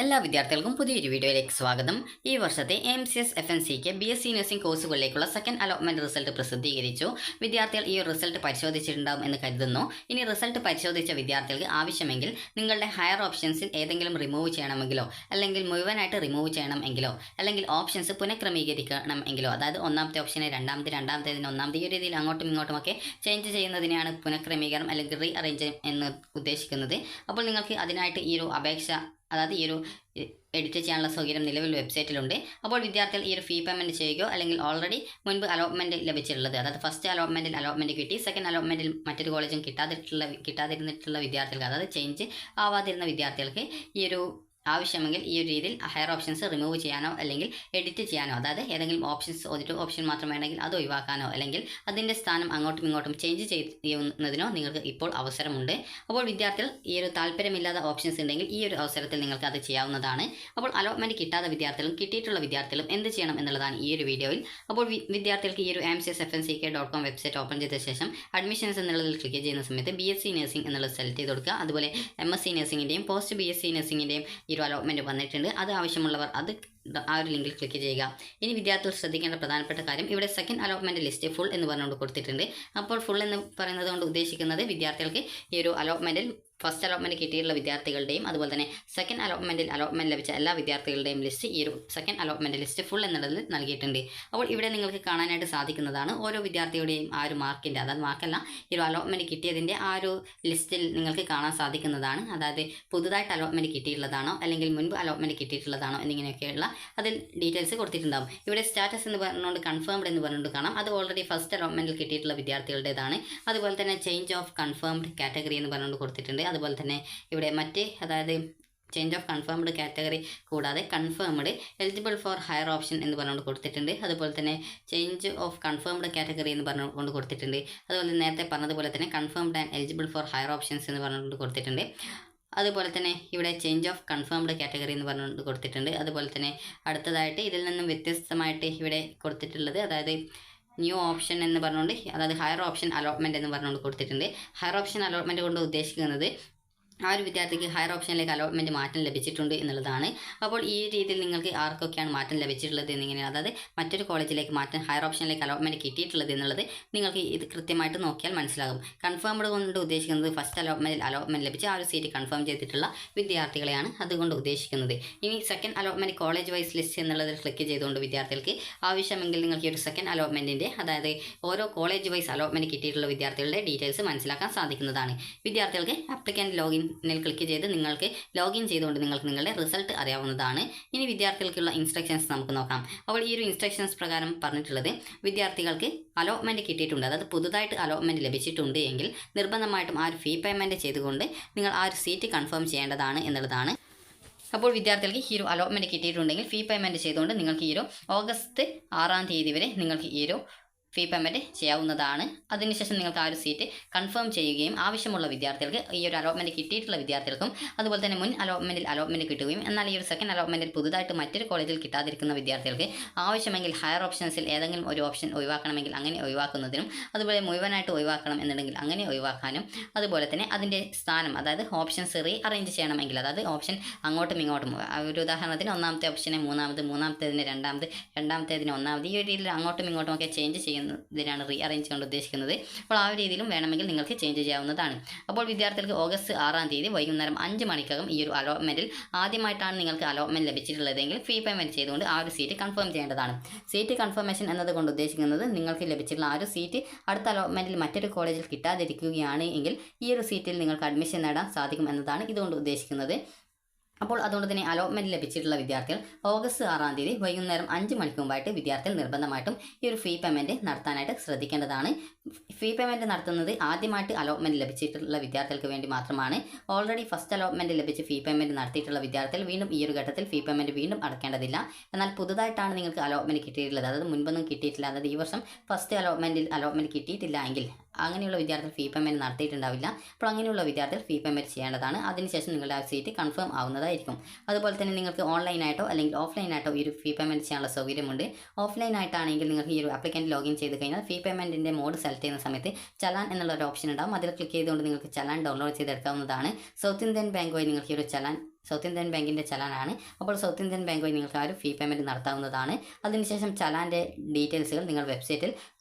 എല്ലാ വിദ്യാർത്ഥികൾക്കും പുതിയൊരു വീഡിയോയിലേക്ക് സ്വാഗതം. ഈ വർഷത്തെ MCS FNCക്ക് BSc നഴ്സിംഗ് കോഴ്സുകളിലേക്കുള്ള സെക്കൻഡ് അലോട്ട്മെന്റ് റിസൾട്ട് പ്രസിദ്ധീകരിച്ചു. വിദ്യാർത്ഥികൾ ഈ റിസൾട്ട് പരിശോധിച്ചിട്ടുണ്ടാകും എന്ന് കരുതുന്നു. ഇനി റിസൾട്ട് പരിശോധിച്ച വിദ്യാർത്ഥികൾക്ക് ആവശ്യമെങ്കിൽ നിങ്ങളുടെ ഹയർ ഓപ്ഷൻസിൽ ഏതെങ്കിലും റിമൂവ് ചെയ്യണമെങ്കിലോ അല്ലെങ്കിൽ മുഴുവനായിട്ട് റിമൂവ് ചെയ്യണമെങ്കിലോ അല്ലെങ്കിൽ ഓപ്ഷൻസ് പുനഃക്രമീകരിക്കണമെങ്കിലോ, അതായത് ഒന്നാമത്തെ ഓപ്ഷനെ രണ്ടാമത്തേതിന് ഒന്നാമത്തെ, ഈ രീതിയിൽ അങ്ങോട്ടും ഇങ്ങോട്ടുമൊക്കെ ചേഞ്ച് ചെയ്യുന്നതിനെയാണ് പുനഃക്രമീകരണം അല്ലെങ്കിൽ റീ അറേഞ്ച് എന്ന് ഉദ്ദേശിക്കുന്നത്. അപ്പോൾ നിങ്ങൾക്ക് അതിനായിട്ട് ഈ ഒരു അപേക്ഷ, അതായത് ഈ ഒരു എഡിറ്റ് ചെയ്യാനുള്ള സൗകര്യം നിലവിൽ വെബ്സൈറ്റിലുണ്ട്. അപ്പോൾ വിദ്യാർത്ഥികൾ ഈ ഒരു ഫീ പേയ്മെൻറ്റ് ചെയ്യുകയോ അല്ലെങ്കിൽ ഓൾറെഡി മുൻപ് അലോട്ട്മെൻറ്റ് ലഭിച്ചിട്ടുള്ളത്, അതായത് ഫസ്റ്റ് അലോട്ട്മെൻറ്റിൽ അലോട്ട്മെൻറ്റ് കിട്ടി, സെക്കൻഡ് അലോട്ട്മെൻറ്റിൽ മറ്റൊരു കോളേജും കിട്ടാതിരുന്നിട്ടുള്ള വിദ്യാർത്ഥികൾക്ക്, അതായത് ചേഞ്ച് ആവാതിരുന്ന വിദ്യാർത്ഥികൾക്ക് ഈ ഒരു ആവശ്യമെങ്കിൽ ഈ ഒരു രീതിയിൽ ഹയർ ഓപ്ഷൻസ് റിമൂവ് ചെയ്യാനോ അല്ലെങ്കിൽ എഡിറ്റ് ചെയ്യാനോ, അതായത് ഏതെങ്കിലും ഓപ്ഷൻസ് ഒരു ഓപ്ഷൻ മാത്രം വേണമെങ്കിൽ അത് ഒഴിവാക്കാനോ അല്ലെങ്കിൽ അതിൻ്റെ സ്ഥാനം അങ്ങോട്ടും ഇങ്ങോട്ടും ചേഞ്ച് ചെയ്യുന്നതിനോ നിങ്ങൾക്ക് ഇപ്പോൾ അവസരമുണ്ട്. അപ്പോൾ വിദ്യാർത്ഥികൾ ഈ ഒരു താല്പര്യമില്ലാത്ത ഓപ്ഷൻസ് ഉണ്ടെങ്കിൽ ഈ ഒരു അവസരത്തിൽ നിങ്ങൾക്ക് അത് ചെയ്യാവുന്നതാണ്. അപ്പോൾ അലോട്ട്മെൻറ്റ് കിട്ടാത്ത വിദ്യാർത്ഥികളും കിട്ടിയിട്ടുള്ള വിദ്യാർത്ഥികളും എന്ത് ചെയ്യണം എന്നുള്ളതാണ് ഈ ഒരു വീഡിയോയിൽ. അപ്പോൾ വിദ്യാർത്ഥികൾക്ക് ഈ ഒരു MCSFNCK.com വെബ്സൈറ്റ് ഓപ്പൺ ചെയ്ത ശേഷം അഡ്മിഷൻസ് എന്നുള്ളതിൽ ക്ലിക്ക് ചെയ്യുന്ന സമയത്ത് BSc നഴ്സിംഗ് എന്നുള്ളത് സെലക്ട് ചെയ്ത് കൊടുക്കുക. അതുപോലെ MSc നഴ്സിംഗിൻ്റെയും പോസ്റ്റ് BSc നഴ്സിംഗിൻ്റെയും ഒരു അലോട്ട്മെൻറ്റ് വന്നിട്ടുണ്ട്. അത് ആവശ്യമുള്ളവർ അത് ആ ഒരു ലിങ്കിൽ ക്ലിക്ക് ചെയ്യുക. ഇനി വിദ്യാർത്ഥികൾ ശ്രദ്ധിക്കേണ്ട പ്രധാനപ്പെട്ട കാര്യം, ഇവിടെ സെക്കൻഡ് അലോട്ട്മെൻറ്റ് ലിസ്റ്റ് ഫുൾ എന്ന് പറഞ്ഞുകൊണ്ട് കൊടുത്തിട്ടുണ്ട്. അപ്പോൾ ഫുൾ എന്ന് പറയുന്നത് കൊണ്ട് ഉദ്ദേശിക്കുന്നത് വിദ്യാർത്ഥികൾക്ക് ഈ ഒരു അലോട്ട്മെൻറ്റിൽ ഫസ്റ്റ് അലോട്ട്മെൻറ്റ് കിട്ടിയിട്ടുള്ള വിദ്യാർത്ഥികളുടെയും അതുപോലെ തന്നെ സെക്കൻഡ് അലോട്ട്മെൻറ്റിൽ അലോട്ട്മെൻറ്റ് ലഭിച്ച എല്ലാ വിദ്യാർത്ഥികളുടെയും ലിസ്റ്റ് ഈ ഒരു സെക്കൻഡ് അലോട്ട്മെൻറ്റ് ലിസ്റ്റ് ഫുൾ എന്നുള്ളതിൽ നൽകിയിട്ടുണ്ട്. അപ്പോൾ ഇവിടെ നിങ്ങൾക്ക് കാണാനായിട്ട് സാധിക്കുന്നതാണ് ഓരോ വിദ്യാർത്ഥിയുടെയും ആ ഒരു മാർക്കിൻ്റെ, അതായത് മാർക്കല്ല, ഈ ഒരു അലോട്ട്മെൻറ്റ് കിട്ടിയതിൻ്റെ ആ ഒരു ലിസ്റ്റിൽ നിങ്ങൾക്ക് കാണാൻ സാധിക്കുന്നതാണ്. അതായത് പുതുതായിട്ട് അലോട്ട്മെൻറ്റ് കിട്ടിയിട്ടുള്ളതാണോ അല്ലെങ്കിൽ മുൻപ് അലോട്ട്മെൻറ്റ് കിട്ടിയിട്ടുള്ളതാണോ എന്നിങ്ങനെയൊക്കെയുള്ള അതിൽ ഡീറ്റെയിൽസ് കൊടുത്തിട്ടുണ്ടാകും. ഇവിടെ സ്റ്റാറ്റസ് എന്ന് പറഞ്ഞുകൊണ്ട് കൺഫേംഡ് എന്ന് പറഞ്ഞുകൊണ്ട് കാണാം. അത് ഓൾറെഡി ഫസ്റ്റ് അലോട്ട്മെൻറ്റിൽ കിട്ടിയിട്ടുള്ള വിദ്യാർത്ഥികളുടേതാണ്. അതുപോലെ തന്നെ ചേഞ്ച് ഓഫ് കൺഫേംഡ് കാറ്റഗറി എന്ന് പറഞ്ഞുകൊണ്ട് കൊടുത്തിട്ടുണ്ട്. അതുപോലെ തന്നെ ഇവിടെ അതായത് ചേഞ്ച് ഓഫ് കൺഫേംഡ് കാറ്റഗറി കൂടാതെ confirmed eligible for higher option എന്ന് പറഞ്ഞുകൊണ്ട് കൊടുത്തിട്ടുണ്ട്. അതുപോലെ തന്നെ ചേഞ്ച് ഓഫ് കൺഫേംഡ് കാറ്റഗറി എന്ന് പറഞ്ഞുകൊണ്ട് കൊടുത്തിട്ടുണ്ട്. അതുപോലെ നേരത്തെ പറഞ്ഞതുപോലെ തന്നെ confirmed and eligible for higher options എന്ന് പറഞ്ഞുകൊണ്ട് കൊടുത്തിട്ടുണ്ട്. അതുപോലെ തന്നെ ഇവിടെ ചേഞ്ച് ഓഫ് കൺഫേംഡ് കാറ്റഗറി എന്ന് പറഞ്ഞുകൊണ്ട് കൊടുത്തിട്ടുണ്ട്. അതുപോലെ തന്നെ അടുത്തതായിട്ട് ഇതിൽ നിന്നും വ്യത്യസ്തമായിട്ട് ഇവിടെ കൊടുത്തിട്ടുള്ളത്, അതായത് ന്യൂ ഓപ്ഷൻ എന്ന് പറഞ്ഞുകൊണ്ട്, അതായത് ഹയർ ഓപ്ഷൻ അലോട്ട്മെൻറ്റ് എന്ന് പറഞ്ഞുകൊണ്ട് കൊടുത്തിട്ടുണ്ട്. ഹയർ ഓപ്ഷൻ അലോട്ട്മെൻറ്റ് കൊണ്ട് ഉദ്ദേശിക്കുന്നത് ആ ഒരു വിദ്യാർത്ഥിക്ക് ഹയർ ഓപ്ഷനിലേക്ക് അലോട്ട്മെൻറ്റ് മാറ്റം ലഭിച്ചിട്ടുണ്ട് എന്നുള്ളതാണ്. അപ്പോൾ ഈ രീതിയിൽ നിങ്ങൾക്ക് ആർക്കൊക്കെയാണ് മാറ്റം ലഭിച്ചിട്ടുള്ളത് എന്നിങ്ങനെയാണ്, അതായത് മറ്റൊരു കോളേജിലേക്ക് മാറ്റം ഹയർ ഓപ്ഷനിലേക്ക് അലോട്ട്മെൻറ്റ് കിട്ടിയിട്ടുള്ളത് എന്നുള്ളത് നിങ്ങൾക്ക് ഇത് കൃത്യമായിട്ട് നോക്കിയാൽ മനസ്സിലാകും. കൺഫേംഡ് കൊണ്ട് ഉദ്ദേശിക്കുന്നത് ഫസ്റ്റ് അലോട്ട്മെൻറ്റിൽ അലോട്ട്മെൻറ്റ് ലഭിച്ച ആ ഒരു സീറ്റ് കൺഫേം ചെയ്തിട്ടുള്ള വിദ്യാർത്ഥികളെയാണ് അതുകൊണ്ട് ഉദ്ദേശിക്കുന്നത്. ഇനി second allotment college wise list എന്നുള്ളതിൽ ക്ലിക്ക് ചെയ്തുകൊണ്ട് വിദ്യാർത്ഥികൾക്ക് ആവശ്യമെങ്കിൽ നിങ്ങൾക്ക് ഈ ഒരു സെക്കൻഡ് അലോട്ട്മെൻറ്റിൻ്റെ, അതായത് ഓരോ കോളേജ് വൈസ് അലോട്ട്മെൻറ്റ് കിട്ടിയിട്ടുള്ള വിദ്യാർത്ഥികളുടെ ഡീറ്റെയിൽസ് മനസ്സിലാക്കാൻ സാധിക്കുന്നതാണ്. വിദ്യാർത്ഥികൾക്ക് ആപ്ലിക്കൻ്റ് ലോഗിൻ ക്ലിക്ക് ചെയ്ത് നിങ്ങൾക്ക് ലോഗിൻ ചെയ്തുകൊണ്ട് നിങ്ങൾക്ക് നിങ്ങളുടെ റിസൾട്ട് അറിയാവുന്നതാണ്. ഇനി വിദ്യാർത്ഥികൾക്കുള്ള ഇൻസ്ട്രക്ഷൻസ് നമുക്ക് നോക്കാം. അപ്പോൾ ഈ ഒരു ഇൻസ്ട്രക്ഷൻസ് പ്രകാരം പറഞ്ഞിട്ടുള്ളത്, വിദ്യാർത്ഥികൾക്ക് അലോട്ട്മെൻറ്റ് കിട്ടിയിട്ടുണ്ട്, അതായത് പുതുതായിട്ട് അലോട്ട്മെൻറ്റ് ലഭിച്ചിട്ടുണ്ട് എങ്കിൽ നിർബന്ധമായിട്ടും ആ ഒരു ഫീ പേയ്മെൻറ്റ് ചെയ്തുകൊണ്ട് നിങ്ങൾ ആ ഒരു സീറ്റ് കൺഫേം ചെയ്യേണ്ടതാണ് എന്നുള്ളതാണ്. അപ്പോൾ വിദ്യാർത്ഥികൾക്ക് ഈ ഒരു അലോട്ട്മെൻറ്റ് കിട്ടിയിട്ടുണ്ടെങ്കിൽ ഫീ പേയ്മെൻറ്റ് ചെയ്തുകൊണ്ട് നിങ്ങൾക്ക് ഈ ഒരു ഓഗസ്റ്റ് 6 വരെ നിങ്ങൾക്ക് ഈ ഒരു ഫീ പേയ്മെൻറ്റ് ചെയ്യാവുന്നതാണ്. അതിനുശേഷം നിങ്ങൾക്ക് ആ ഒരു സീറ്റ് കൺഫേം ചെയ്യുകയും ആവശ്യമുള്ള വിദ്യാർത്ഥികൾക്ക്, ഈ ഒരു അലോട്ട്മെൻറ്റ് കിട്ടിയിട്ടുള്ള വിദ്യാർത്ഥികൾക്കും അതുപോലെ തന്നെ മുൻ അലോട്ട്മെൻറ്റിൽ അലോട്ട്മെൻറ്റ് കിട്ടുകയും എന്നാൽ ഈ ഒരു സെക്കൻഡ് അലോട്ട്മെൻറ്റിൽ പുതുതായിട്ട് മറ്റൊരു കോളേജിൽ കിട്ടാതിരിക്കുന്ന വിദ്യാർത്ഥികൾക്ക് ആവശ്യമെങ്കിൽ ഹയർ ഓപ്ഷൻസിൽ ഏതെങ്കിലും ഒരു ഓപ്ഷൻ ഒഴിവാക്കണമെങ്കിൽ അങ്ങനെ ഒഴിവാക്കുന്നതിനും, അതുപോലെ മുഴുവനായിട്ട് ഒഴിവാക്കണം എന്നുണ്ടെങ്കിൽ അങ്ങനെ ഒഴിവാക്കാനും, അതുപോലെ തന്നെ അതിൻ്റെ സ്ഥാനം, അതായത് ഓപ്ഷൻസ് റീ അറേഞ്ച് ചെയ്യണമെങ്കിൽ, അതായത് ഓപ്ഷൻ അങ്ങോട്ടും ഇങ്ങോട്ടും, ഒരു ഉദാഹരണത്തിന് ഒന്നാമത്തെ ഓപ്ഷനെ മൂന്നാമത്തേതിന് രണ്ടാമത്തേതിന് ഒന്നാമത്, ഈ ഒരു രീതിയിൽ അങ്ങോട്ടും ഇങ്ങോട്ടും ഒക്കെ ചേഞ്ച് ഇതിനാണ് റീ അറേഞ്ച് കൊണ്ട് ഉദ്ദേശിക്കുന്നത്. അപ്പോൾ ആ ഒരു രീതിയിലും വേണമെങ്കിൽ നിങ്ങൾക്ക് ചേഞ്ച് ചെയ്യാവുന്നതാണ്. അപ്പോൾ വിദ്യാർത്ഥികൾക്ക് ഓഗസ്റ്റ് 6 വൈകുന്നേരം 5 മണിക്കകം ഈ ഒരു അലോട്ട്മെൻറ്റിൽ ആദ്യമായിട്ടാണ് നിങ്ങൾക്ക് അലോട്ട്മെൻറ്റ് ലഭിച്ചിട്ടുള്ളതെങ്കിൽ ഫീ പേയ്മെൻറ്റ് ചെയ്തുകൊണ്ട് ആ ഒരു സീറ്റ് കൺഫേം ചെയ്യേണ്ടതാണ്. സീറ്റ് കൺഫർമേഷൻ എന്നതുകൊണ്ട് ഉദ്ദേശിക്കുന്നത് നിങ്ങൾക്ക് ലഭിച്ചിട്ടുള്ള ആ ഒരു സീറ്റ് അടുത്ത അലോട്ട്മെൻറ്റിൽ മറ്റൊരു കോളേജിൽ കിട്ടാതിരിക്കുകയാണ് എങ്കിൽ ഈ ഒരു സീറ്റിൽ നിങ്ങൾക്ക് അഡ്മിഷൻ നേടാൻ സാധിക്കും എന്നതാണ് ഇതുകൊണ്ട് ഉദ്ദേശിക്കുന്നത്. അപ്പോൾ അതുകൊണ്ട് തന്നെ അലോട്ട്മെൻറ്റ് ലഭിച്ചിട്ടുള്ള വിദ്യാർത്ഥികൾ ഓഗസ്റ്റ് 6 വൈകുന്നേരം 5 മണിക്ക് മുമ്പായിട്ട് വിദ്യാർത്ഥികൾ നിർബന്ധമായിട്ടും ഈ ഒരു ഫീ പേയ്മെൻറ്റ് നടത്താനായിട്ട് ശ്രദ്ധിക്കേണ്ടതാണ്. ഫീ പേയ്മെൻറ്റ് നടത്തുന്നത് ആദ്യമായിട്ട് അലോട്ട്മെൻറ്റ് ലഭിച്ചിട്ടുള്ള വിദ്യാർത്ഥികൾക്ക് വേണ്ടി മാത്രമാണ്. ഓൾറെഡി ഫസ്റ്റ് അലോട്ട്മെൻറ്റ് ലഭിച്ച് ഫീ പേയ്മെൻറ്റ് നടത്തിയിട്ടുള്ള വിദ്യാർത്ഥികൾ വീണ്ടും ഈ ഒരു ഘട്ടത്തിൽ ഫീ പേയ്മെൻറ്റ് വീണ്ടും അടക്കേണ്ടതില്ല. എന്നാൽ പുതുതായിട്ടാണ് നിങ്ങൾക്ക് അലോട്ട്മെൻറ്റ് കിട്ടിയിട്ടുള്ളത്, അതായത് മുൻപൊന്നും കിട്ടിയിട്ടില്ല, അതായത് ഈ വർഷം ഫസ്റ്റ് അലോട്ട്മെൻറ്റ് കിട്ടിയിട്ടില്ല എങ്കിൽ അങ്ങനെയുള്ള വിദ്യാർത്ഥികൾ ഫീ പേയ്മെൻറ്റ് നടത്തിയിട്ടുണ്ടാവില്ല. അപ്പോൾ അങ്ങനെയുള്ള വിദ്യാർത്ഥികൾ ഫീ പേയ്മെൻറ്റ് ചെയ്യേണ്ടതാണ്. അതിനുശേഷം നിങ്ങളുടെ ആ സീറ്റ് കൺഫേം ആവുന്നതാണ്. ചെയ്യുന്നതായിരിക്കും. അതുപോലെ തന്നെ നിങ്ങൾക്ക് ഓൺലൈനായിട്ടോ അല്ലെങ്കിൽ ഓഫ്ലൈനായിട്ടോ ഈ ഒരു ഫീ പേയ്മെൻറ്റ് ചെയ്യാനുള്ള സൗകര്യമുണ്ട്. ഓഫ്ലൈനായിട്ടാണെങ്കിൽ നിങ്ങൾക്ക് ഈ ഒരു ആപ്ലിക്കൻ്റ് ലോഗിൻ ചെയ്ത് കഴിഞ്ഞാൽ ഫീ പേയ്മെൻറ്റിൻ്റെ മോഡ് സെലക്ട് ചെയ്യുന്ന സമയത്ത് ചലാൻ എന്നുള്ള ഒരു ഓപ്ഷൻ ഉണ്ടാകും. അതിൽ ക്ലിക്ക് ചെയ്തുകൊണ്ട് നിങ്ങൾക്ക് ചലാൻ ഡൗൺലോഡ് ചെയ്തെടുക്കാവുന്നതാണ്. സൗത്ത് ഇന്ത്യൻ ബാങ്ക് വഴി നിങ്ങൾക്ക് ഈ ഒരു ചലാൻ സൗത്ത് ഇന്ത്യൻ ബാങ്കിൻ്റെ ചലാനാണ്. അപ്പോൾ സൗത്ത് ഇന്ത്യൻ ബാങ്ക് വഴി നിങ്ങൾക്ക് ആ ഒരു ഫീ പേയ്മെൻറ്റ് നടത്താവുന്നതാണ്. അതിനുശേഷം ചലാൻ്റെ ഡീറ്റെയിൽസുകൾ നിങ്ങൾ വെബ്സൈറ്റിൽ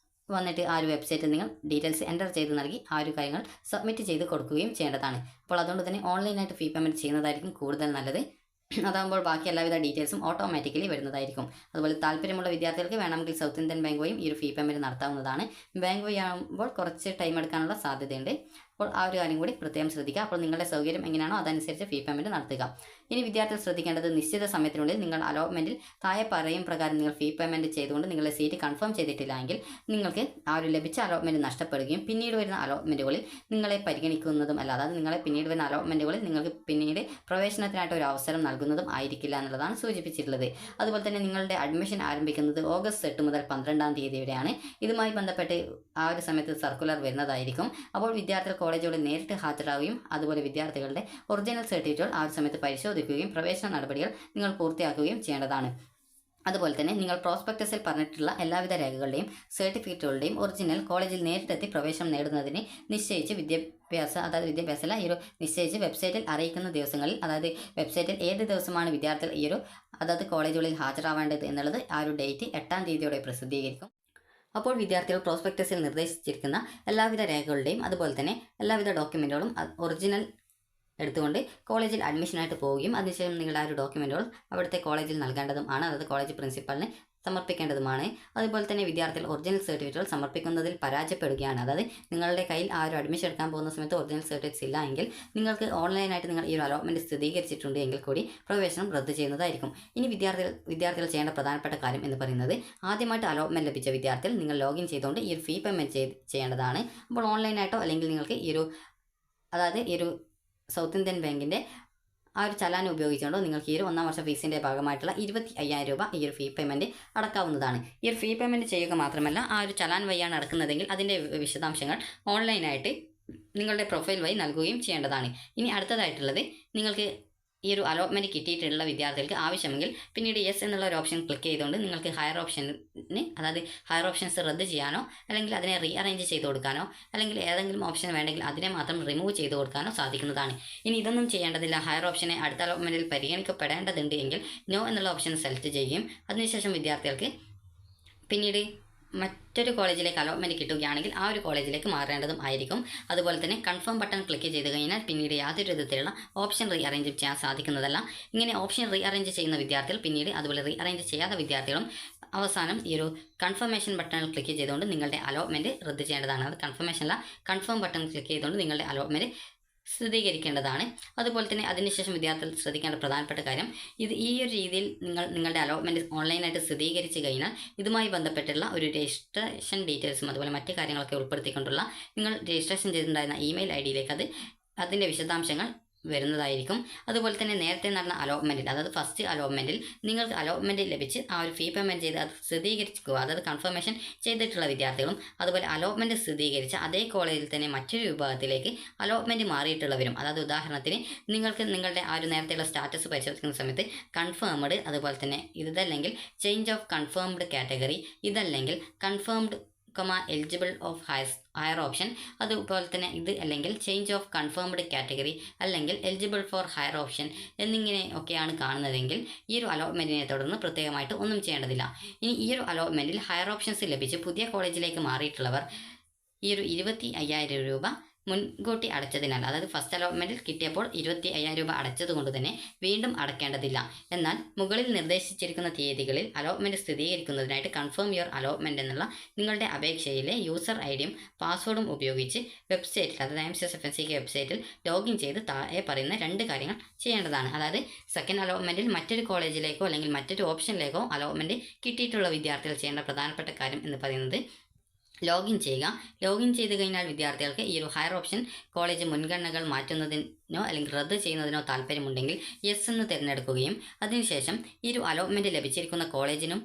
വന്നിട്ട് ആ ഒരു വെബ്സൈറ്റിൽ നിങ്ങൾ ഡീറ്റെയിൽസ് എൻ്റർ ചെയ്ത് നൽകി ആ ഒരു കാര്യങ്ങൾ സബ്മിറ്റ് ചെയ്ത് കൊടുക്കുകയും ചെയ്യേണ്ടതാണ്. അപ്പോൾ അതുകൊണ്ട് തന്നെ ഓൺലൈനായിട്ട് ഫീ പേയ്മെൻറ്റ് ചെയ്യുന്നതായിരിക്കും കൂടുതൽ നല്ലത്. അതാകുമ്പോൾ ബാക്കി എല്ലാവിധ ഡീറ്റെയിൽസും ഓട്ടോമാറ്റിക്കലി വരുന്നതായിരിക്കും. അതുപോലെ താല്പര്യമുള്ള വിദ്യാർത്ഥികൾക്ക് വേണമെങ്കിൽ സൗത്ത് ഇന്ത്യൻ ബാങ്ക് വഴിയും ഈ ഒരു ഫീ പേയ്മെൻറ്റ് നടത്താവുന്നതാണ്. ബാങ്ക് വഴി ആകുമ്പോൾ കുറച്ച് ടൈം എടുക്കാനുള്ള സാധ്യതയുണ്ട്. അപ്പോൾ ആ ഒരു കാര്യം കൂടി പ്രത്യേകം ശ്രദ്ധിക്കുക. അപ്പോൾ നിങ്ങളുടെ സൗകര്യം എങ്ങനെയാണോ അതനുസരിച്ച് ഫീ പേയ്മെൻറ്റ് നടത്തുക. ഇനി വിദ്യാർത്ഥികൾ ശ്രദ്ധിക്കേണ്ടത് നിശ്ചിത സമയത്തിനുള്ളിൽ നിങ്ങൾ അലോട്ട്മെൻറ്റിൽ താഴെ പറയും പ്രകാരം നിങ്ങൾ ഫീ പേയ്മെൻറ്റ് ചെയ്തുകൊണ്ട് നിങ്ങളുടെ സീറ്റ് കൺഫേം ചെയ്തിട്ടില്ല എങ്കിൽ നിങ്ങൾക്ക് ആ ഒരു ലഭിച്ച അലോട്ട്മെൻറ്റ് നഷ്ടപ്പെടുകയും പിന്നീട് വരുന്ന അലോട്ട്മെൻറ്റുകളിൽ നിങ്ങളെ പരിഗണിക്കുന്നതും അല്ല, അതായത് നിങ്ങളെ പിന്നീട് വരുന്ന അലോട്ട്മെൻറ്റുകളിൽ നിങ്ങൾക്ക് പിന്നീട് പ്രവേശനത്തിനായിട്ട് ഒരു അവസരം നൽകുന്നതും ആയിരിക്കില്ല എന്നുള്ളതാണ് സൂചിപ്പിച്ചിട്ടുള്ളത്. അതുപോലെ തന്നെ നിങ്ങളുടെ അഡ്മിഷൻ ആരംഭിക്കുന്നത് ഓഗസ്റ്റ് 8 മുതൽ 12 തീയതി വരെയാണ്. ഇതുമായി ബന്ധപ്പെട്ട് ആ ഒരു സമയത്ത് സർക്കുലർ വരുന്നതായിരിക്കും. അപ്പോൾ വിദ്യാർത്ഥികൾ കോളേജുകളിൽ നേരിട്ട് ഹാജരാകുകയും അതുപോലെ വിദ്യാർത്ഥികളുടെ ഒറിജിനൽ സർട്ടിഫിക്കറ്റുകൾ ആ ഒരു സമയത്ത് പരിശോധിക്കുകയും പ്രവേശന നടപടികൾ നിങ്ങൾ പൂർത്തിയാക്കുകയും ചെയ്യേണ്ടതാണ്. അതുപോലെ തന്നെ നിങ്ങൾ പ്രോസ്പെക്ടസിൽ പറഞ്ഞിട്ടുള്ള എല്ലാവിധ രേഖകളുടെയും സർട്ടിഫിക്കറ്റുകളുടെയും ഒറിജിനൽ കോളേജിൽ നേരിട്ടെത്തി പ്രവേശനം നേടുന്നതിന് നിശ്ചയിച്ച് വിദ്യാഭ്യാസമല്ല ഈ ഒരു നിശ്ചയിച്ച് വെബ്സൈറ്റിൽ അറിയിക്കുന്ന ദിവസങ്ങളിൽ, അതായത് വെബ്സൈറ്റിൽ ഏത് ദിവസമാണ് വിദ്യാർത്ഥികൾ ഈ ഒരു കോളേജുകളിൽ ഹാജരാവേണ്ടത് എന്നുള്ളത് ആ ഒരു ഡേറ്റ് 8 തീയതിയോടെ പ്രസിദ്ധീകരിക്കും. അപ്പോൾ വിദ്യാർത്ഥികൾ പ്രോസ്പെക്ടസിൽ നിർദ്ദേശിച്ചിരിക്കുന്ന എല്ലാവിധ രേഖകളുടെയും അതുപോലെ തന്നെ എല്ലാവിധ ഡോക്യുമെൻറ്റുകളും ഒറിജിനൽ എടുത്തുകൊണ്ട് കോളേജിൽ അഡ്മിഷനായിട്ട് പോവുകയും അതിനുശേഷം നിങ്ങളുടെ ആ ഒരു ഡോക്യുമെൻറ്റുകൾ അവിടുത്തെ കോളേജിൽ നൽകേണ്ടതുമാണ്, അതായത് കോളേജ് പ്രിൻസിപ്പലിന് സമർപ്പിക്കേണ്ടതുമാണ്. അതുപോലെ തന്നെ വിദ്യാർത്ഥികൾ ഒറിജിനൽ സർട്ടിഫിക്കറ്റുകൾ സമർപ്പിക്കുന്നതിൽ പരാജയപ്പെടുകയാണ്, അതായത് നിങ്ങളുടെ കയ്യിൽ ആ ഒരു അഡ്മിഷൻ എടുക്കാൻ പോകുന്ന സമയത്ത് ഒറിജിനൽ സർട്ടിഫിക്കറ്റ്സ് ഇല്ല എങ്കിൽ നിങ്ങൾക്ക് ഓൺലൈനായിട്ട് നിങ്ങൾ ഈ ഒരു അലോട്ട്മെൻറ്റ് സ്ഥിരീകരിച്ചിട്ടുണ്ട് എങ്കിൽ കൂടി പ്രവേശനം റദ്ദ് ചെയ്യുന്നതായിരിക്കും. ഇനി വിദ്യാർത്ഥികൾ ചെയ്യേണ്ട പ്രധാനപ്പെട്ട കാര്യം എന്ന് പറയുന്നത്, ആദ്യമായിട്ട് അലോട്ട്മെൻറ്റ് ലഭിച്ച വിദ്യാർത്ഥികൾ നിങ്ങൾ ലോഗിൻ ചെയ്തുകൊണ്ട് ഈ ഒരു ഫീ പേയ്മെൻറ്റ് ചെയ്യേണ്ടതാണ്. അപ്പോൾ ഓൺലൈനായിട്ടോ അല്ലെങ്കിൽ നിങ്ങൾക്ക് ഈ ഒരു സൗത്ത് ഇന്ത്യൻ ബാങ്കിൻ്റെ ആ ഒരു ചലാൻ ഉപയോഗിച്ചുകൊണ്ടോ നിങ്ങൾക്ക് ഈ ഒരു 1-ാം വർഷ ഫീസിൻ്റെ ഭാഗമായിട്ടുള്ള 25,000 രൂപ ഈ ഒരു ഫീ പേയ്മെൻറ്റ് അടക്കാവുന്നതാണ്. ഈ ഒരു ഫീ പേയ്മെൻറ്റ് ചെയ്യുക മാത്രമല്ല, ആ ഒരു ചലാൻ വഴിയാണ് അടക്കുന്നതെങ്കിൽ അതിൻ്റെ വിശദാംശങ്ങൾ ഓൺലൈനായിട്ട് നിങ്ങളുടെ പ്രൊഫൈൽ വഴി നൽകുകയും ചെയ്യേണ്ടതാണ്. ഇനി അടുത്തതായിട്ടുള്ളത്, നിങ്ങൾക്ക് ഈ ഒരു അലോട്ട്മെൻറ്റ് കിട്ടിയിട്ടുള്ള വിദ്യാർത്ഥികൾക്ക് ആവശ്യമെങ്കിൽ പിന്നീട് യെസ് എന്നുള്ള ഒരു ഓപ്ഷൻ ക്ലിക്ക് ചെയ്തുകൊണ്ട് നിങ്ങൾക്ക് ഹയർ ഓപ്ഷൻസ് റദ്ദ് ചെയ്യാനോ അല്ലെങ്കിൽ അതിനെ റീഅറേഞ്ച് ചെയ്ത് കൊടുക്കാനോ അല്ലെങ്കിൽ ഏതെങ്കിലും ഓപ്ഷൻ വേണമെങ്കിൽ അതിനെ മാത്രം റിമൂവ് ചെയ്ത് കൊടുക്കാനോ സാധിക്കുന്നതാണ്. ഇനി ഇതൊന്നും ചെയ്യേണ്ടതില്ല. ഹയർ ഓപ്ഷനെ അടുത്ത അലോട്ട്മെൻറ്റിൽ പരിഗണിക്കപ്പെടേണ്ടതുണ്ട് എങ്കിൽ നോ എന്നുള്ള ഓപ്ഷൻ സെലക്ട് ചെയ്യുകയും അതിനുശേഷം വിദ്യാർത്ഥികൾക്ക് പിന്നീട് മറ്റൊരു കോളേജിലേക്ക് അലോട്ട്മെൻറ്റ് കിട്ടുകയാണെങ്കിൽ ആ ഒരു കോളേജിലേക്ക് മാറേണ്ടതും ആയിരിക്കും. അതുപോലെ തന്നെ കൺഫേം ബട്ടൺ ക്ലിക്ക് ചെയ്ത് കഴിഞ്ഞാൽ പിന്നീട് യാതൊരു വിധത്തിലുള്ള ഓപ്ഷൻ റീഅറേഞ്ച് ചെയ്യാൻ സാധിക്കുന്നതല്ല. ഇങ്ങനെ ഓപ്ഷൻ റീഅറേഞ്ച് ചെയ്യുന്ന വിദ്യാർത്ഥികൾ പിന്നീട് അതുപോലെ റീഅറേഞ്ച് ചെയ്യാത്ത വിദ്യാർത്ഥികളും അവസാനം ഈ ഒരു കൺഫർമേഷൻ ബട്ടണിൽ ക്ലിക്ക് ചെയ്തുകൊണ്ട് നിങ്ങളുടെ അലോട്ട്മെൻറ്റ് റദ്ദ് ചെയ്യേണ്ടതാണ്. അത് കൺഫേം ബട്ടൺ ക്ലിക്ക് ചെയ്തുകൊണ്ട് നിങ്ങളുടെ അലോട്ട്മെൻറ്റ് സ്ഥിരീകരിക്കേണ്ടതാണ്. അതുപോലെ തന്നെ അതിനുശേഷം വിദ്യാർത്ഥികൾ ശ്രദ്ധിക്കേണ്ട പ്രധാനപ്പെട്ട കാര്യം, ഈ ഒരു രീതിയിൽ നിങ്ങളുടെ അലോട്ട്മെൻറ്റ് ഓൺലൈനായിട്ട് സ്ഥിരീകരിച്ച് കഴിഞ്ഞാൽ ഇതുമായി ബന്ധപ്പെട്ടുള്ള ഒരു രജിസ്ട്രേഷൻ ഡീറ്റെയിൽസും അതുപോലെ മറ്റ് കാര്യങ്ങളൊക്കെ ഉൾപ്പെടുത്തിക്കൊണ്ടുള്ള നിങ്ങൾ രജിസ്ട്രേഷൻ ചെയ്തിട്ടുണ്ടായിരുന്ന ഇമെയിൽ ID അതിൻ്റെ വിശദാംശങ്ങൾ വരുന്നതായിരിക്കും. അതുപോലെ തന്നെ നേരത്തെ നടന്ന അലോട്ട്മെൻറ്റിൽ, അതായത് ഫസ്റ്റ് അലോട്ട്മെൻറ്റിൽ നിങ്ങൾക്ക് അലോട്ട്മെൻറ്റ് ലഭിച്ച് ആ ഒരു ഫീ പേയ്മെൻറ്റ് ചെയ്ത് അത് സ്ഥിരീകരിക്കുക, അതായത് കൺഫർമേഷൻ ചെയ്തിട്ടുള്ള വിദ്യാർത്ഥികളും അതുപോലെ അലോട്ട്മെൻറ്റ് സ്ഥിരീകരിച്ച അതേ കോളേജിൽ തന്നെ മറ്റൊരു വിഭാഗത്തിലേക്ക് അലോട്ട്മെൻറ്റ് മാറിയിട്ടുള്ളവരും, അതായത് ഉദാഹരണത്തിന് നിങ്ങൾക്ക് നിങ്ങളുടെ ആ ഒരു നേരത്തെയുള്ള സ്റ്റാറ്റസ് പരിശോധിക്കുന്ന സമയത്ത് കൺഫേംഡ്, അതുപോലെ തന്നെ ഇതല്ലെങ്കിൽ ചേഞ്ച് ഓഫ് കൺഫേംഡ് കാറ്റഗറി, ഇതല്ലെങ്കിൽ confirmed eligible of higher option, അതുപോലെ തന്നെ ഇത് അല്ലെങ്കിൽ ചേഞ്ച് ഓഫ് കൺഫേംഡ് കാറ്റഗറി അല്ലെങ്കിൽ എലിജിബിൾ ഫോർ ഹയർ ഓപ്ഷൻ എന്നിങ്ങനെ ഒക്കെയാണ് കാണുന്നതെങ്കിൽ ഈ ഒരു അലോട്ട്മെൻറ്റിനെ തുടർന്ന് പ്രത്യേകമായിട്ട് ഒന്നും ചെയ്യേണ്ടതില്ല. ഇനി ഈ ഒരു അലോട്ട്മെൻറ്റിൽ ഹയർ ഓപ്ഷൻസ് ലഭിച്ച് പുതിയ കോളേജിലേക്ക് മാറിയിട്ടുള്ളവർ ഈ ഒരു 25,000 രൂപ മുൻകൂട്ടി അടച്ചതിനാൽ, അതായത് ഫസ്റ്റ് അലോട്ട്മെൻറ്റിൽ കിട്ടിയപ്പോൾ 25,000 രൂപ അടച്ചതുകൊണ്ട് തന്നെ വീണ്ടും അടയ്ക്കേണ്ടതില്ല. എന്നാൽ മുകളിൽ നിർദ്ദേശിച്ചിരിക്കുന്ന തീയതികളിൽ അലോട്ട്മെൻറ്റ് സ്ഥിരീകരിക്കുന്നതിനായിട്ട് കൺഫേം യുവർ അലോട്ട്മെൻറ്റ് എന്നുള്ള നിങ്ങളുടെ അപേക്ഷയിലെ യൂസർ ID-യും പാസ്വേഡും ഉപയോഗിച്ച് വെബ്സൈറ്റിൽ, അതായത് MCS FNCK വെബ്സൈറ്റിൽ ലോഗിൻ ചെയ്ത് താഴെ പറയുന്ന 2 കാര്യങ്ങൾ ചെയ്യേണ്ടതാണ്. അതായത് സെക്കൻഡ് അലോട്ട്മെൻറ്റിൽ മറ്റൊരു കോളേജിലേക്കോ അല്ലെങ്കിൽ മറ്റൊരു ഓപ്ഷനിലേക്കോ അലോട്ട്മെൻറ്റ് കിട്ടിയിട്ടുള്ള വിദ്യാർത്ഥികൾ ചെയ്യേണ്ട പ്രധാനപ്പെട്ട കാര്യം എന്ന് പറയുന്നത് ലോഗിൻ ചെയ്യുക. ലോഗിൻ ചെയ്ത് കഴിഞ്ഞാൽ വിദ്യാർത്ഥികൾക്ക് ഈ ഒരു ഹയർ ഓപ്ഷൻ കോളേജ് മുൻഗണനകൾ മാറ്റുന്നതിനോ അല്ലെങ്കിൽ റദ്ദ് ചെയ്യുന്നതിനോ താല്പര്യമുണ്ടെങ്കിൽ യെസ് എന്ന് തിരഞ്ഞെടുക്കുകയും അതിനുശേഷം ഈ ഒരു അലോട്ട്മെൻറ്റ് ലഭിച്ചിരിക്കുന്ന കോളേജിനും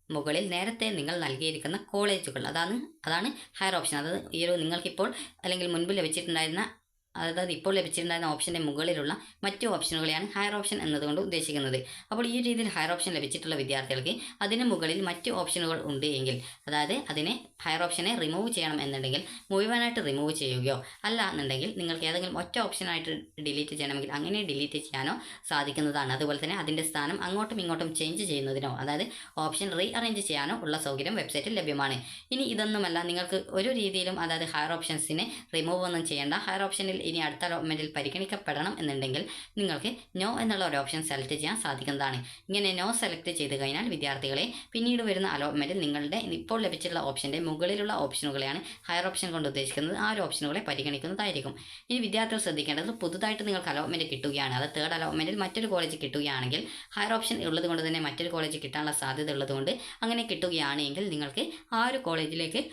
മുകളിൽ നേരത്തെ നിങ്ങൾ നൽകിയിരിക്കുന്ന കോളേജുകൾ, അതാണ് ഹയർ ഓപ്ഷൻ, അതായത് ഈ ഒരു നിങ്ങൾക്കിപ്പോൾ അല്ലെങ്കിൽ മുൻപ് ലഭിച്ചിട്ടുണ്ടായിരുന്ന അതായത് ഇപ്പോൾ ലഭിച്ചിട്ടുണ്ടായിരുന്ന ഓപ്ഷൻ്റെ മുകളിലുള്ള മറ്റു ഓപ്ഷനുകളെയാണ് ഹയർ ഓപ്ഷൻ എന്നതുകൊണ്ട് ഉദ്ദേശിക്കുന്നത്. അപ്പോൾ ഈ രീതിയിൽ ഹയർ ഓപ്ഷൻ ലഭിച്ചിട്ടുള്ള വിദ്യാർത്ഥികൾക്ക് അതിന് മുകളിൽ മറ്റു ഓപ്ഷനുകൾ ഉണ്ട് എങ്കിൽ, അതായത് അതിനെ ഹയർ ഓപ്ഷനെ റിമൂവ് ചെയ്യണം എന്നുണ്ടെങ്കിൽ മുഴുവനായിട്ട് റിമൂവ് ചെയ്യുകയോ അല്ല എന്നുണ്ടെങ്കിൽ നിങ്ങൾക്ക് ഏതെങ്കിലും ഒറ്റ ഓപ്ഷനായിട്ട് ഡിലീറ്റ് ചെയ്യണമെങ്കിൽ അങ്ങനെ ഡിലീറ്റ് ചെയ്യാനോ സാധിക്കുന്നതാണ്. അതുപോലെ തന്നെ അതിൻ്റെ സ്ഥാനം അങ്ങോട്ടും ഇങ്ങോട്ടും ചേഞ്ച് ചെയ്യുന്നതിനോ, അതായത് ഓപ്ഷൻ റീ അറേഞ്ച് ചെയ്യാനോ ഉള്ള സൗകര്യം വെബ്സൈറ്റിൽ ലഭ്യമാണ്. ഇനി ഇതൊന്നുമല്ല, നിങ്ങൾക്ക് ഒരു രീതിയിലും അതായത് ഹയർ ഓപ്ഷൻസിനെ റിമൂവ് ഒന്നും ചെയ്യേണ്ട, ഹയർ ഓപ്ഷനിൽ ഇനി അടുത്ത അലോട്ട്മെൻറ്റിൽ പരിഗണിക്കപ്പെടണം എന്നുണ്ടെങ്കിൽ നിങ്ങൾക്ക് നോ എന്നുള്ള ഒരു ഓപ്ഷൻ സെലക്ട് ചെയ്യാൻ സാധിക്കുന്നതാണ്. ഇങ്ങനെ നോ സെലക്ട് ചെയ്ത് കഴിഞ്ഞാൽ വിദ്യാർത്ഥികളെ പിന്നീട് വരുന്ന അലോട്ട്മെൻറ്റിൽ നിങ്ങളുടെ ഇപ്പോൾ ലഭിച്ചിട്ടുള്ള ഓപ്ഷൻ്റെ മുകളിലുള്ള ഓപ്ഷനുകളെയാണ് ഹയർ ഓപ്ഷൻ കൊണ്ട് ഉദ്ദേശിക്കുന്നത്, ആ ഒരു ഓപ്ഷനുകളെ പരിഗണിക്കുന്നതായിരിക്കും. ഇനി വിദ്യാർത്ഥികൾ ശ്രദ്ധിക്കേണ്ടത്, പുതുതായിട്ട് നിങ്ങൾക്ക് അലോട്ട്മെൻറ്റ് കിട്ടുകയാണ്, അത് തേർഡ് അലോട്ട്മെൻറ്റിൽ മറ്റൊരു കോളേജ് കിട്ടുകയാണെങ്കിൽ ഹയർ ഓപ്ഷൻ ഉള്ളത് കൊണ്ട് തന്നെ മറ്റൊരു കോളേജ് കിട്ടാനുള്ള സാധ്യത ഉള്ളതുകൊണ്ട് അങ്ങനെ കിട്ടുകയാണെങ്കിൽ നിങ്ങൾക്ക് ആ ഒരു കോളേജിലേക്ക്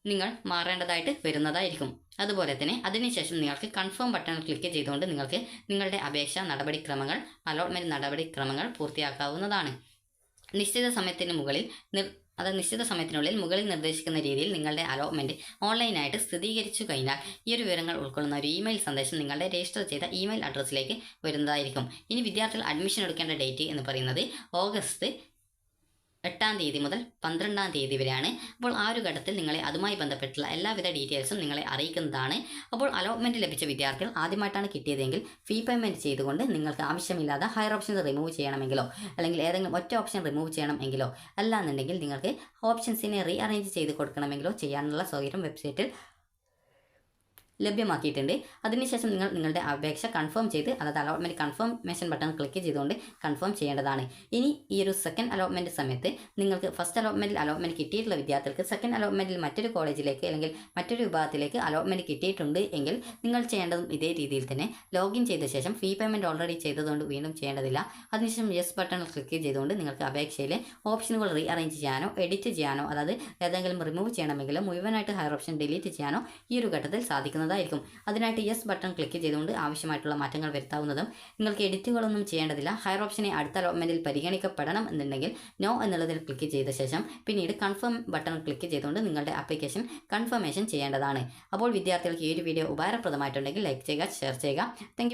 നിങ്ങൾ മാറേണ്ടതായിട്ട് വരുന്നതായിരിക്കും. അതുപോലെ തന്നെ അതിനുശേഷം നിങ്ങൾക്ക് കൺഫേം ബട്ടൺ ക്ലിക്ക് ചെയ്തുകൊണ്ട് നിങ്ങൾക്ക് നിങ്ങളുടെ അപേക്ഷാ നടപടിക്രമങ്ങൾ, അലോട്ട്മെൻറ്റ് നടപടിക്രമങ്ങൾ പൂർത്തിയാക്കാവുന്നതാണ്. നിശ്ചിത സമയത്തിനുള്ളിൽ മുകളിൽ നിർദ്ദേശിക്കുന്ന രീതിയിൽ നിങ്ങളുടെ അലോട്ട്മെൻറ്റ് ഓൺലൈനായിട്ട് സ്ഥിരീകരിച്ചു കഴിഞ്ഞാൽ ഈ ഒരു വിവരങ്ങൾ ഉൾക്കൊള്ളുന്ന ഒരു ഇമെയിൽ സന്ദേശം നിങ്ങളുടെ രജിസ്റ്റർ ചെയ്ത ഇമെയിൽ അഡ്രസ്സിലേക്ക് വരുന്നതായിരിക്കും. ഇനി വിദ്യാർത്ഥികൾ അഡ്മിഷൻ എടുക്കേണ്ട ഡേറ്റ് എന്ന് പറയുന്നത് ഓഗസ്റ്റ് 8-ാം തീയതി മുതൽ 12-ാം തീയതി വരെയാണ്. അപ്പോൾ ആ ഒരു ഘട്ടത്തിൽ നിങ്ങളെ അതുമായി ബന്ധപ്പെട്ടുള്ള എല്ലാവിധ ഡീറ്റെയിൽസും നിങ്ങളെ അറിയിക്കുന്നതാണ്. അപ്പോൾ അലോട്ട്മെൻറ്റ് ലഭിച്ച വിദ്യാർത്ഥികൾ ആദ്യമായിട്ടാണ് കിട്ടിയതെങ്കിൽ ഫീ പേയ്മെൻറ്റ് ചെയ്തുകൊണ്ട് നിങ്ങൾക്ക് ആവശ്യമില്ലാതെ ഹയർ ഓപ്ഷൻസ് റിമൂവ് ചെയ്യണമെങ്കിലോ അല്ലെങ്കിൽ ഏതെങ്കിലും ഒറ്റ ഓപ്ഷൻ റിമൂവ് ചെയ്യണമെങ്കിലോ അല്ലാന്നുണ്ടെങ്കിൽ നിങ്ങൾക്ക് ഓപ്ഷൻസിനെ റീ അറേഞ്ച് ചെയ്ത് കൊടുക്കണമെങ്കിലോ ചെയ്യാനുള്ള സൗകര്യം വെബ്സൈറ്റിൽ ലഭ്യമാക്കിയിട്ടുണ്ട്. അതിനുശേഷം നിങ്ങൾ നിങ്ങളുടെ അപേക്ഷ കൺഫേം ചെയ്ത്, അതായത് അലോട്ട്മെൻറ്റ് കൺഫർമേഷൻ ബട്ടൺ ക്ലിക്ക് ചെയ്തുകൊണ്ട് കൺഫേം ചെയ്യേണ്ടതാണ്. ഇനി ഈ ഒരു സെക്കൻഡ് അലോട്ട്മെൻറ്റ് സമയത്ത് നിങ്ങൾക്ക് ഫസ്റ്റ് അലോട്ട്മെൻറ്റിൽ അലോട്ട്മെൻറ്റ് കിട്ടിയിട്ടുള്ള വിദ്യാർത്ഥികൾക്ക് സെക്കൻഡ് അലോട്ട്മെൻറ്റിൽ മറ്റൊരു കോളേജിലേക്ക് അല്ലെങ്കിൽ മറ്റൊരു വിഭാഗത്തിലേക്ക് അലോട്ട്മെൻറ്റ് കിട്ടിയിട്ടുണ്ട് എങ്കിൽ നിങ്ങൾ ചെയ്യേണ്ടതും ഇതേ രീതിയിൽ തന്നെ ലോഗിൻ ചെയ്ത ശേഷം ഫീ പേയ്മെൻറ്റ് ഓൾറെഡി ചെയ്തതുകൊണ്ട് വീണ്ടും ചെയ്യേണ്ടതില്ല. അതിനുശേഷം യെസ് ബട്ടൺ ക്ലിക്ക് ചെയ്തുകൊണ്ട് നിങ്ങൾക്ക് അപേക്ഷയിലെ ഓപ്ഷനുകൾ റീ അറേഞ്ച് ചെയ്യാനോ എഡിറ്റ് ചെയ്യാനോ, അതായത് ഏതെങ്കിലും റിമൂവ് ചെയ്യണമെങ്കിലോ മുഴുവനായിട്ട് ഹയർ ഓപ്ഷൻ ഡിലീറ്റ് ചെയ്യാനോ ഈ ഒരു ഘട്ടത്തിൽ സാധിക്കുന്നതായിരിക്കും. അതിനായിട്ട് യെസ് ബട്ടൺ ക്ലിക്ക് ചെയ്തുകൊണ്ട് ആവശ്യമായിട്ടുള്ള മാറ്റങ്ങൾ വരുത്താവുന്നതും. നിങ്ങൾക്ക് എഡിറ്റുകളൊന്നും ചെയ്യേണ്ടതില്ല. ഹയർ ഓപ്ഷനെ അടുത്ത അലോട്ട്മെൻറ്റിൽ പരിഗണിക്കപ്പെടണം എന്നുണ്ടെങ്കിൽ നോ എന്നുള്ളതിൽ ക്ലിക്ക് ചെയ്ത ശേഷം പിന്നീട് കൺഫേം ബട്ടൺ ക്ലിക്ക് ചെയ്തുകൊണ്ട് നിങ്ങളുടെ ആപ്ലിക്കേഷൻ കൺഫർമേഷൻ ചെയ്യേണ്ടതാണ്. അപ്പോൾ വിദ്യാർത്ഥികൾക്ക് ഈ ഒരു വീഡിയോ ഉപകാരപ്രദമായിട്ടുണ്ടെങ്കിൽ ലൈക്ക് ചെയ്യുക, ഷെയർ ചെയ്യുക. താങ്ക്